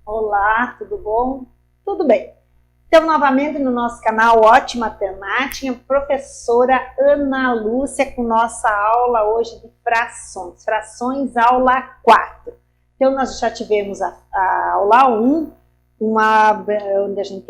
Olá, tudo bom? Tudo bem. Então, novamente no nosso canal Ótima Matemática, professora Ana Lúcia com nossa aula hoje de frações. Frações, aula 4. Então, nós já tivemos a aula 1, onde a gente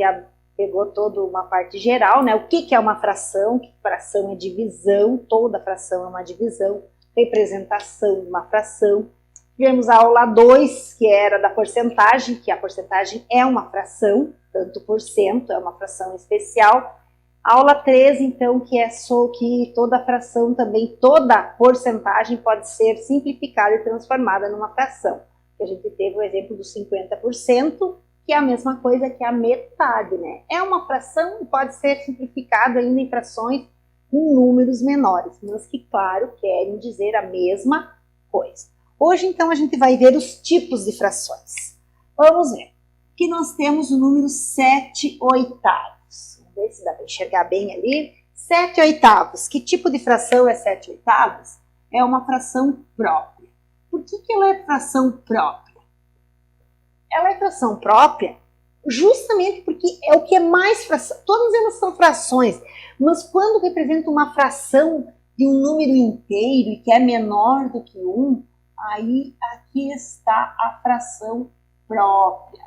pegou toda uma parte geral, né? O que é uma fração? Que fração é divisão, toda fração é uma divisão, representação de uma fração. Tivemos a aula 2, que era da porcentagem, que a porcentagem é uma fração, tanto por cento, é uma fração especial. A aula 3, então, que é só que toda fração também, toda porcentagem pode ser simplificada e transformada numa fração. A gente teve o exemplo do 50%, que é a mesma coisa que a metade, né? É uma fração e pode ser simplificado ainda em frações com números menores, mas que, claro, querem dizer a mesma coisa. Hoje, então, a gente vai ver os tipos de frações. Vamos ver. Aqui nós temos o número 7/8. Vamos ver se dá para enxergar bem ali. 7/8. Que tipo de fração é 7/8? É uma fração própria. Por que ela é fração própria? Ela é fração própria justamente porque é o que é mais fração. Todas elas são frações, mas quando representa uma fração de um número inteiro e que é menor do que 1, aí aqui está a fração própria.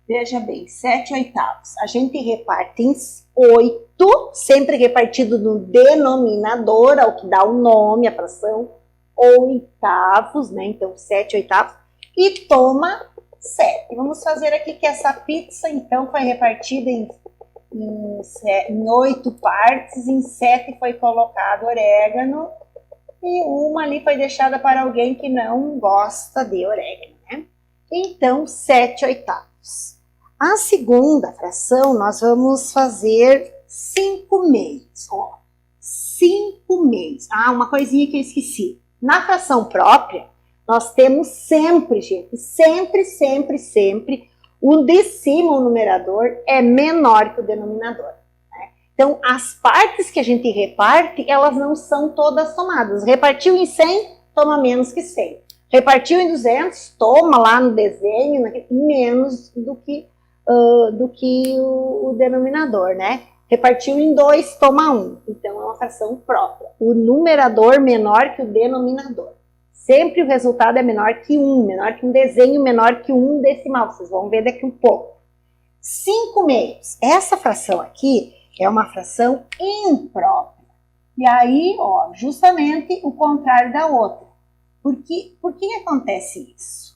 Veja bem, 7/8. A gente reparte em 8, sempre repartido no denominador, ao que dá o nome, a fração, oitavos, né? Então, 7/8. E toma 7. Vamos fazer aqui que essa pizza, então, foi repartida em 8 partes, em 7 foi colocado orégano, e uma ali foi deixada para alguém que não gosta de orégano, né? Então, 7/8. A segunda fração, nós vamos fazer 5/2. Ó, 5/2. Ah, uma coisinha que eu esqueci. Na fração própria, nós temos sempre, gente, sempre, o de cima, o numerador, é menor que o denominador. Então, as partes que a gente reparte, elas não são todas somadas. Repartiu em 100, toma menos que 100. Repartiu em 200, toma lá no desenho, menos do que o denominador, né? Repartiu em 2, toma 1. Então, é uma fração própria. O numerador menor que o denominador. Sempre o resultado é menor que 1, menor que um desenho, menor que um decimal. Vocês vão ver daqui um pouco. 5/2. Essa fração aqui é uma fração imprópria. E aí, ó, justamente o contrário da outra. Por que acontece isso?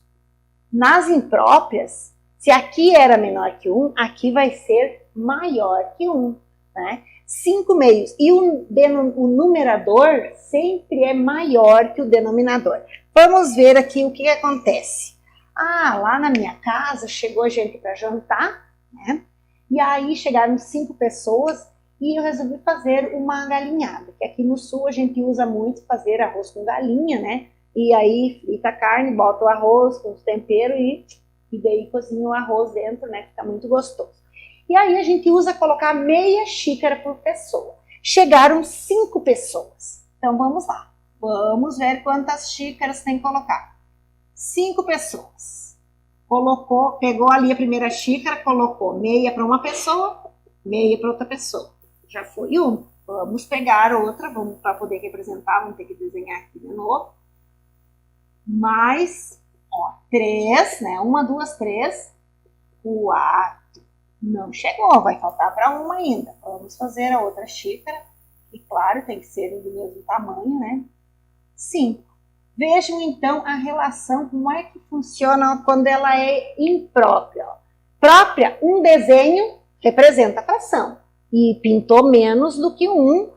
Nas impróprias, se aqui era menor que 1, aqui vai ser maior que 1, né? 5/2. E o numerador sempre é maior que o denominador. Vamos ver aqui o que acontece. Ah, lá na minha casa chegou gente para jantar, né? E aí chegaram 5 pessoas e eu resolvi fazer uma galinhada, que aqui no sul a gente usa muito fazer arroz com galinha, né? E aí frita a carne, bota o arroz com os temperos e daí cozinha o arroz dentro, né? Fica muito gostoso. E aí a gente usa colocar meia xícara por pessoa. Chegaram 5 pessoas. Então vamos lá. Vamos ver quantas xícaras tem que colocar. 5 pessoas. Pegou ali a primeira xícara, colocou meia para uma pessoa, meia para outra pessoa. Já foi uma. Vamos pegar outra, vamos para poder representar, vamos ter que desenhar aqui de novo. Mais, ó, 3, né? 1, 2, 3, 4. Não chegou, vai faltar para uma ainda. Vamos fazer a outra xícara. E claro, tem que ser do mesmo tamanho, né? 5. Vejam então a relação, como é que funciona quando ela é imprópria. Própria, um desenho representa a fração. E pintou menos do que 1,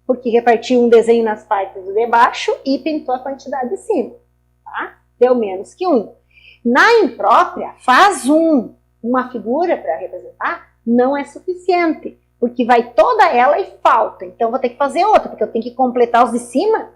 porque repartiu um desenho nas partes de baixo e pintou a quantidade de cima. Tá? Deu menos que 1. Na imprópria, faz uma figura para representar, não é suficiente, porque vai toda ela e falta. Então, vou ter que fazer outra, porque eu tenho que completar os de cima,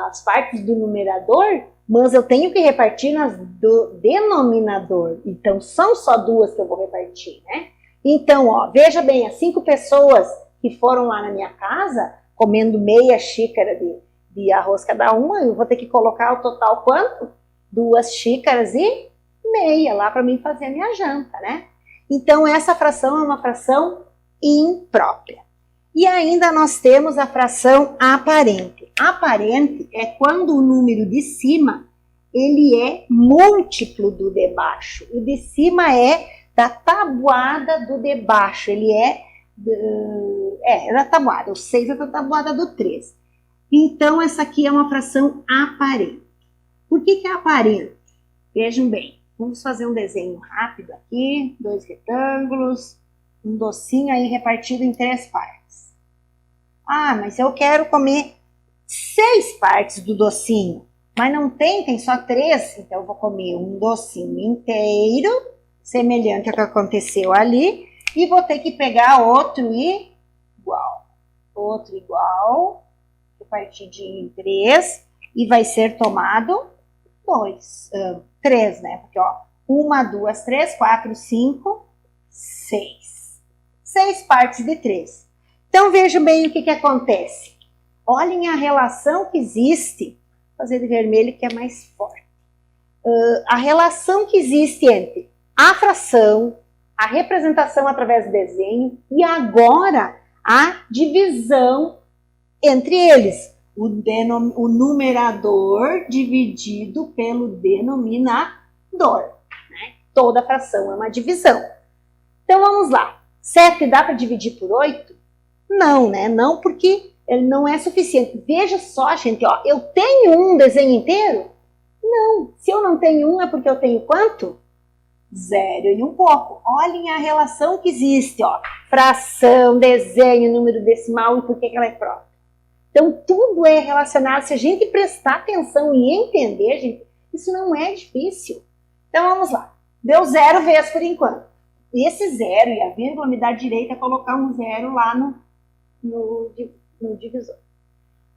as partes do numerador, mas eu tenho que repartir nas do denominador. Então, são só 2 que eu vou repartir, né? Então, ó, veja bem, as 5 pessoas que foram lá na minha casa, comendo meia xícara de arroz cada uma, eu vou ter que colocar o total quanto? 2 xícaras e meia lá para mim fazer a minha janta, né? Então, essa fração é uma fração imprópria. E ainda nós temos a fração aparente. Aparente é quando o número de cima ele é múltiplo do de baixo. O de cima é da tabuada do de baixo. Ele é da tabuada. O 6 é da tabuada do 3. Então, essa aqui é uma fração aparente. Por que é aparente? Vejam bem. Vamos fazer um desenho rápido aqui. 2 retângulos. Um docinho aí repartido em 3 partes. Ah, mas eu quero comer 6 partes do docinho. Mas não tem só 3. Então eu vou comer um docinho inteiro, semelhante ao que aconteceu ali. E vou ter que pegar outro igual. Outro igual. Repartidinho em 3. E vai ser tomado 3, né? Porque, ó, 1, 2, 3, 4, 5, 6. 6 partes de 3. Então, vejam bem o que acontece. Olhem a relação que existe. Vou fazer de vermelho que é mais forte. A relação que existe entre a fração, a representação através do desenho e agora a divisão entre eles. O numerador dividido pelo denominador. Né? Toda fração é uma divisão. Então, vamos lá. 7 dá para dividir por 8? Não, né? Não, porque ele não é suficiente. Veja só, gente, ó, eu tenho um desenho inteiro? Não. Se eu não tenho um, é porque eu tenho quanto? 0 e um pouco. Olhem a relação que existe, ó. Fração, desenho, número decimal e por que ela é própria. Então, tudo é relacionado. Se a gente prestar atenção e entender, gente, isso não é difícil. Então, vamos lá. Deu 0 vezes por enquanto. Esse 0 e a vírgula me dá direito a colocar um 0 lá no divisor.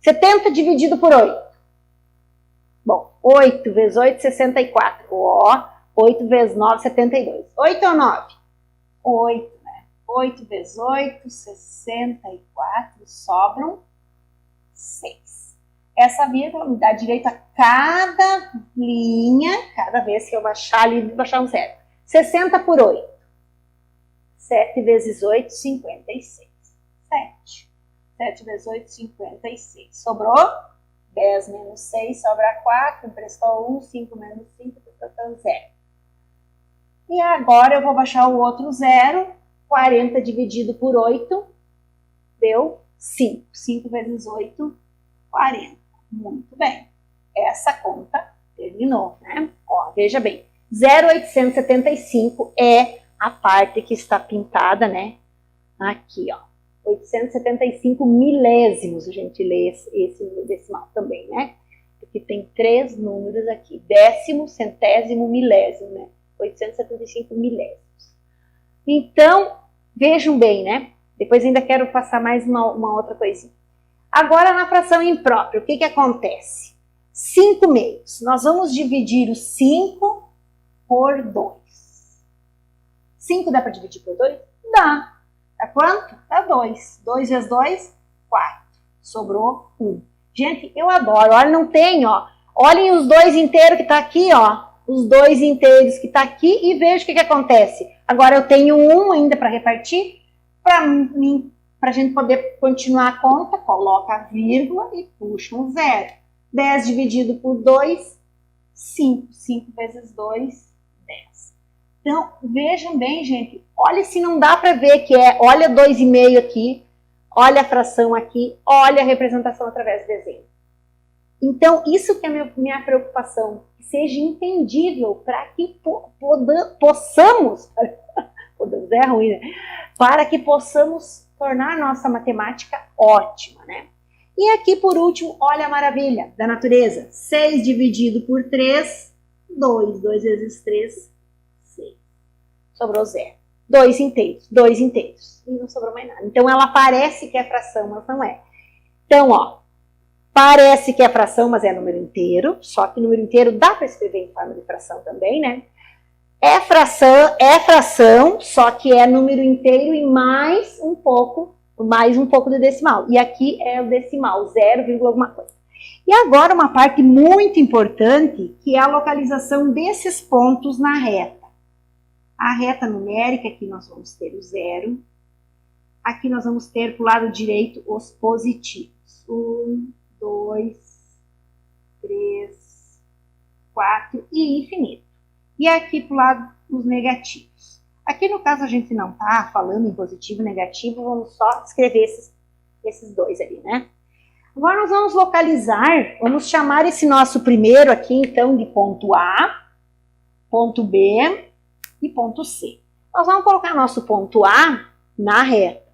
70 dividido por 8. Bom, 8 vezes 8, 64. Ó, 8 vezes 9, 72. 8 ou 9? 8, né? 8 vezes 8, 64. Sobram 6. Essa vírgula me dá direito a cada linha, cada vez que eu baixar ali, baixar um 0. 60 por 8. 7 vezes 8, 56. 7. 7 vezes 8, 56. Sobrou? 10 menos 6 sobra 4. Emprestou 1. 5 menos 5, emprestou 0. E agora eu vou baixar o outro 0. 40 dividido por 8 deu 5. 5 vezes 8, 40. Muito bem. Essa conta terminou, né? Ó, veja bem. 0,875 é a parte que está pintada, né? Aqui, ó. 875 milésimos, a gente lê esse decimal também, né? Porque tem 3 números aqui. Décimo, centésimo, milésimo, né? 875 milésimos. Então, vejam bem, né? Depois ainda quero passar mais uma outra coisinha. Agora, na fração imprópria, o que acontece? 5 meios. Nós vamos dividir o 5 por 2. 5 dá para dividir por 2? Dá. Dá quanto? Dá 2. 2 vezes 2, 4. Sobrou 1. Gente, eu adoro. Olha, não tem, ó. Olhem os 2 inteiros que tá aqui, ó. Os 2 inteiros que tá aqui e veja o que acontece. Agora eu tenho 1 ainda para repartir. Para a gente poder continuar a conta, coloca a vírgula e puxa um 0. 10 dividido por 2, 5. 5 vezes 2, 10. Então, vejam bem, gente. Olha se não dá para ver que é. Olha 2,5 aqui. Olha a fração aqui. Olha a representação através do desenho. Então, isso que é minha preocupação. Que seja entendível para que possamos... Podemos, é ruim, né? Para que possamos tornar a nossa matemática ótima, né? E aqui, por último, olha a maravilha da natureza. 6 dividido por 3, 2. 2 vezes 3, 6. Sobrou 0. 2 inteiros. 2 inteiros. E não sobrou mais nada. Então, ela parece que é fração, mas não é. Então, ó. Parece que é fração, mas é número inteiro. Só que número inteiro dá para escrever em forma de fração também, né? É fração, só que é número inteiro e mais um pouco de decimal. E aqui é o decimal, 0, alguma coisa. E agora uma parte muito importante, que é a localização desses pontos na reta. A reta numérica, aqui nós vamos ter o 0. Aqui nós vamos ter para o lado direito os positivos. 1, 2, 3, 4 e infinito. E aqui para o lado os negativos. Aqui no caso a gente não está falando em positivo e negativo, vamos só escrever esses dois ali, né? Agora nós vamos localizar, vamos chamar esse nosso primeiro aqui, então, de ponto A, ponto B e ponto C. Nós vamos colocar nosso ponto A na reta.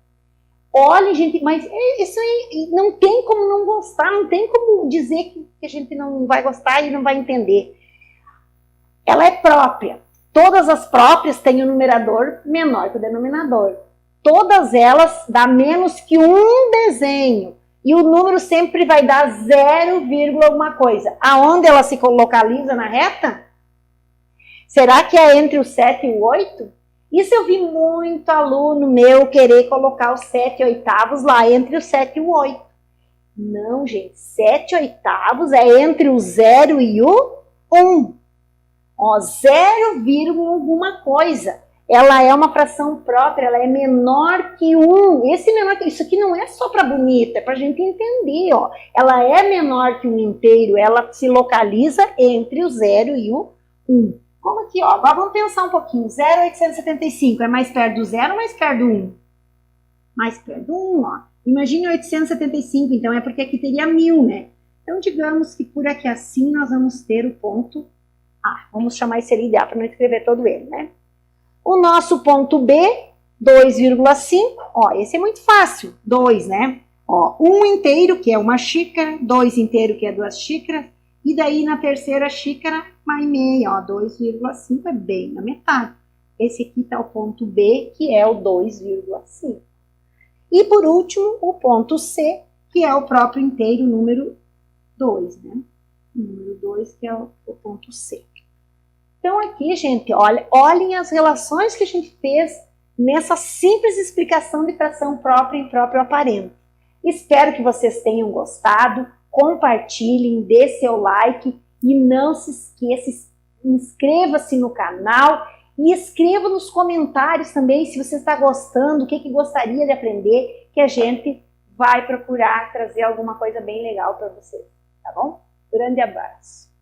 Olha, gente, mas isso aí não tem como não gostar, não tem como dizer que a gente não vai gostar e não vai entender. Ela é própria. Todas as próprias têm um numerador menor que o denominador. Todas elas dão menos que um desenho. E o número sempre vai dar 0, alguma coisa. Aonde ela se localiza na reta? Será que é entre o 7 e o 8? Isso eu vi muito aluno meu querer colocar os 7 oitavos lá entre o 7 e o 8. Não, gente. 7 oitavos é entre o 0 e o 1. Ó, 0, alguma coisa. Ela é uma fração própria, ela é menor que 1. Isso aqui não é só para bonita, é para a gente entender, ó. Ela é menor que um inteiro, ela se localiza entre o 0 e o 1. Como aqui, ó, agora vamos pensar um pouquinho. 0,875 é mais perto do 0 ou mais perto do 1? Mais perto do 1, ó. Imagine 875, então é porque aqui teria 1000, né? Então, digamos que por aqui assim nós vamos ter o ponto A. Vamos chamar esse ali de A para não escrever todo ele, né? O nosso ponto B, 2,5, ó, esse é muito fácil, 2, né? Ó, 1 inteiro, que é uma xícara, 2 inteiro, que é 2 xícaras, e daí na terceira xícara, mais meia, ó, 2,5 é bem na metade. Esse aqui tá o ponto B, que é o 2,5. E por último, o ponto C, que é o próprio inteiro número 2, né? Número 2, que é o ponto C. Então aqui, gente, olhem as relações que a gente fez nessa simples explicação de fração própria em próprio aparente. Espero que vocês tenham gostado, compartilhem, dê seu like e não se esqueça, inscreva-se no canal e escreva nos comentários também se você está gostando, o que gostaria de aprender, que a gente vai procurar trazer alguma coisa bem legal para vocês, tá bom? Grande abraço!